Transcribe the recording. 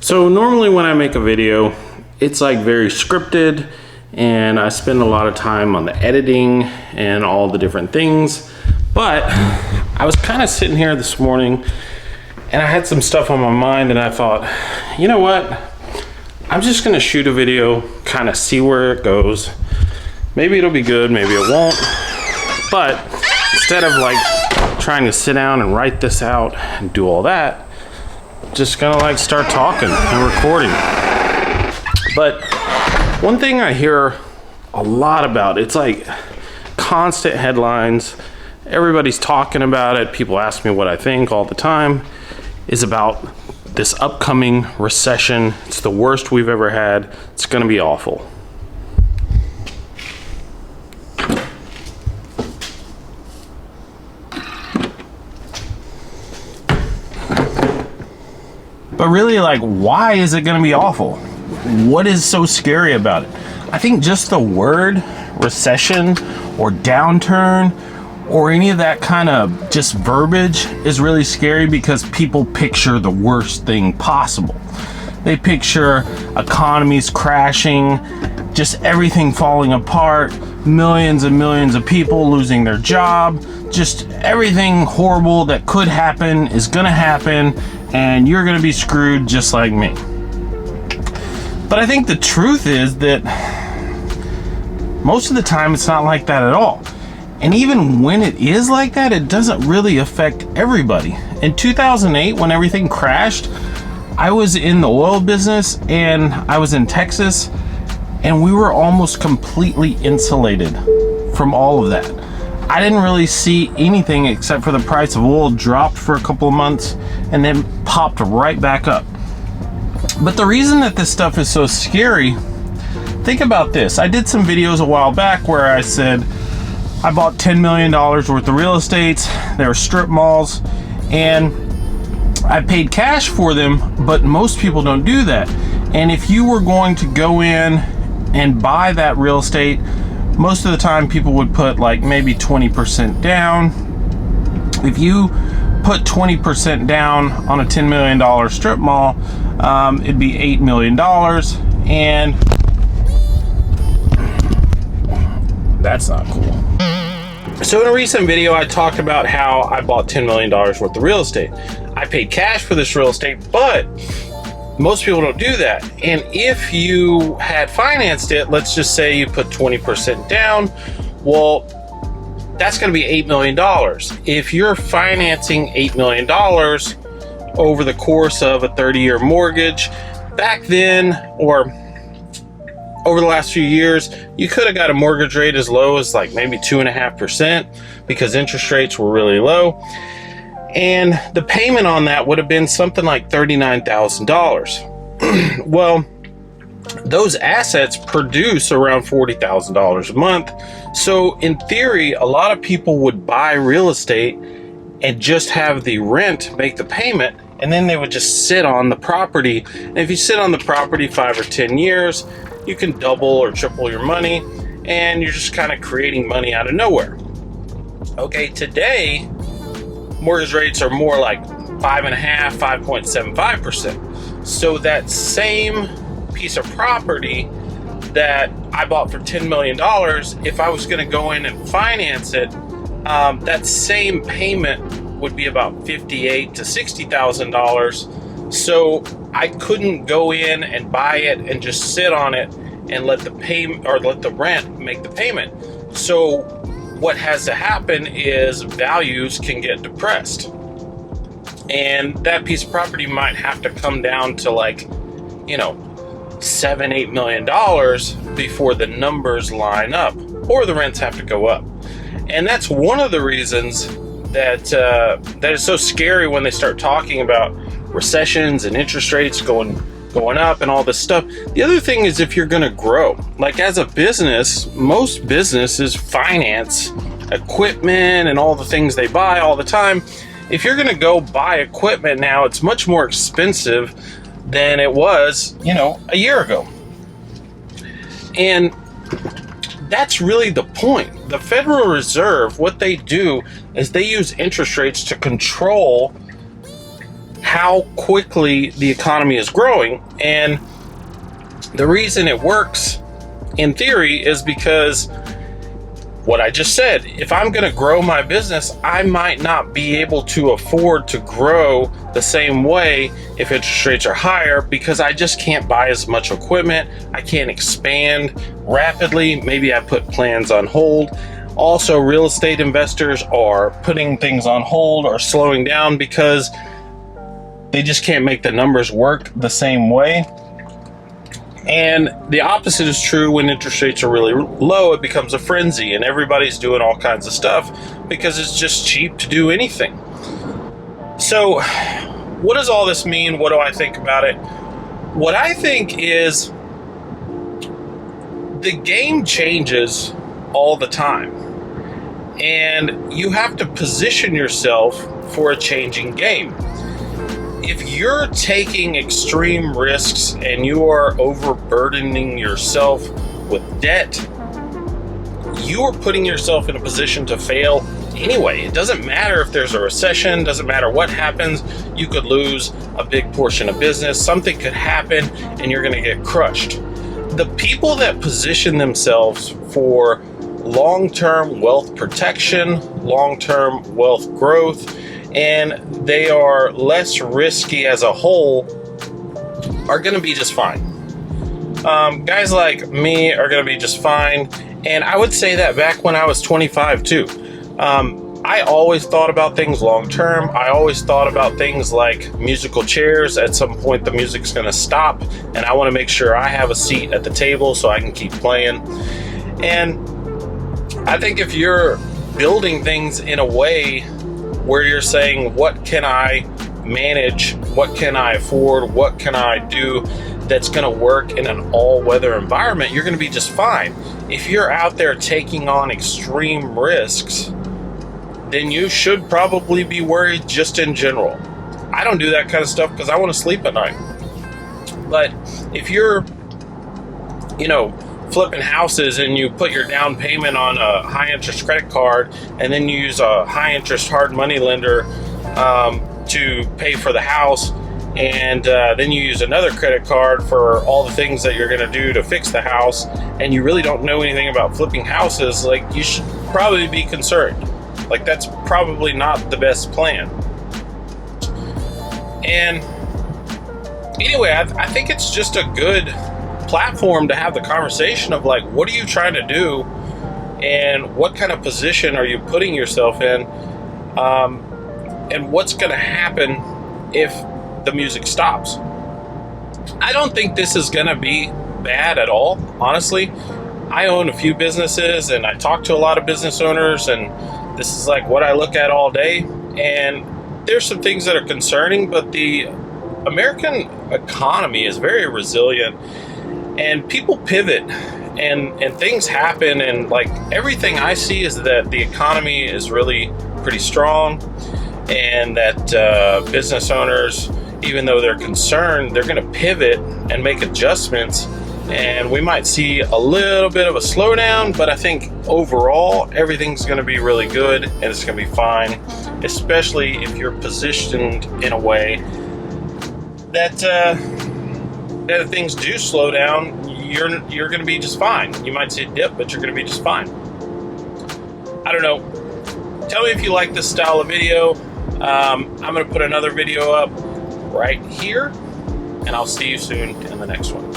So normally when I make a video, it's like very scripted and I spend a lot of time on the editing and all the different things. But I was kind of sitting here this morning and I had some stuff on my mind and I thought, you know what? I'm just gonna shoot a video, kind of see where it goes. Maybe it'll be good, maybe it won't. But instead of like trying to sit down and write this out and do all that, just gonna like start talking and recording. But one thing I hear a lot about, it's like constant headlines, everybody's talking about it, people ask me what I think all the time, is about this upcoming recession. It's the worst we've ever had. It's gonna be awful. But really, like, why is it gonna be awful? What is so scary about it? I think just the word recession or downturn or any of that kind of just verbiage is really scary because people picture the worst thing possible. They picture economies crashing, just everything falling apart, millions and millions of people losing their job, just everything horrible that could happen is gonna happen, and you're gonna be screwed just like me. But I think the truth is that most of the time it's not like that at all. And even when it is like that, it doesn't really affect everybody. In 2008, when everything crashed, I was in the oil business and I was in Texas, and we were almost completely insulated from all of that. I didn't really see anything except for the price of oil dropped for a couple of months and then popped right back up. But the reason that this stuff is so scary, think about this. I did some videos a while back where I said I bought $10 million worth of real estates. They were strip malls and I paid cash for them, but most people don't do that. And if you were going to go in and buy that real estate, most of the time people would put like maybe 20% down. If you put 20% down on a $10 million strip mall, it'd be $8 million. And that's not cool. So in a recent video, I talked about how I bought $10 million worth of real estate. I paid cash for this real estate, but most people don't do that. And if you had financed it, let's just say you put 20% down, well, that's gonna be $8 million. If you're financing $8 million over the course of a 30-year mortgage, back then, or over the last few years, you could have got a mortgage rate as low as like maybe 2.5% because interest rates were really low. And the payment on that would have been something like $39,000. Well, those assets produce around $40,000 a month. So in theory, a lot of people would buy real estate and just have the rent make the payment, and then they would just sit on the property. And if you sit on the property 5 or 10 years, you can double or triple your money, and you're just kind of creating money out of nowhere. Okay, today, mortgage rates are more like 5.5%, 5.75%. So that same piece of property that I bought for $10 million, if I was gonna go in and finance it, that same payment would be about $58,000 to $60,000. So I couldn't go in and buy it and just sit on it and let the payment or let the rent make the payment. So what has to happen is values can get depressed, and that piece of property might have to come down to like, you know, $7-8 million before the numbers line up, or the rents have to go up. And that's one of the reasons that that is so scary when they start talking about recessions and interest rates going up and all this stuff. The other thing is, if you're going to grow, like as a business, most businesses finance equipment and all the things they buy all the time. If you're going to go buy equipment now, it's much more expensive than it was, you know, a year ago. And that's really the point. The Federal Reserve, what they do is they use interest rates to control how quickly the economy is growing. And the reason it works in theory is because what I just said, if I'm going to grow my business, I might not be able to afford to grow the same way if interest rates are higher, because I just can't buy as much equipment. I can't expand rapidly. Maybe I put plans on hold. Also, real estate investors are putting things on hold or slowing down because they just can't make the numbers work the same way. And the opposite is true. When interest rates are really low, it becomes a frenzy and everybody's doing all kinds of stuff because it's just cheap to do anything. So what does all this mean? What do I think about it? What I think is the game changes all the time, and you have to position yourself for a changing game. If you're taking extreme risks and you are overburdening yourself with debt, you are putting yourself in a position to fail anyway. It doesn't matter if there's a recession, doesn't matter what happens. You could lose a big portion of business, something could happen, and you're going to get crushed. The people that position themselves for long-term wealth protection, long-term wealth growth, and they are less risky as a whole, are going to be just fine. Guys like me are going to be just fine. And I would say that back when I was 25 too. I always thought about things long term. I always thought about things like musical chairs. At some point the music's going to stop, and I want to make sure I have a seat at the table so I can keep playing. And I think if you're building things in a way where you're saying, what can I manage? What can I afford? What can I do that's going to work in an all-weather environment? You're going to be just fine. If you're out there taking on extreme risks, then you should probably be worried just in general. I don't do that kind of stuff because I want to sleep at night. But if you're, flipping houses and you put your down payment on a high interest credit card, and then you use a high interest hard money lender to pay for the house, and then you use another credit card for all the things that you're going to do to fix the house, and you really don't know anything about flipping houses, like, you should probably be concerned. Like, that's probably not the best plan. And anyway, I think it's just a good platform to have the conversation of, like, what are you trying to do and what kind of position are you putting yourself in, and what's going to happen if the music stops. I don't think this is going to be bad at all, honestly. I own a few businesses and I talk to a lot of business owners, and this is like what I look at all day, and there's some things that are concerning, but the American economy is very resilient. And people pivot, and things happen, and like everything I see is that the economy is really pretty strong, and that business owners, even though they're concerned, they're going to pivot and make adjustments, and we might see a little bit of a slowdown, but I think overall everything's going to be really good and it's going to be fine, especially if you're positioned in a way that that if things do slow down, you're going to be just fine. You might see a dip, but you're going to be just fine. I don't know. Tell me if you like this style of video. I'm going to put another video up right here, and I'll see you soon in the next one.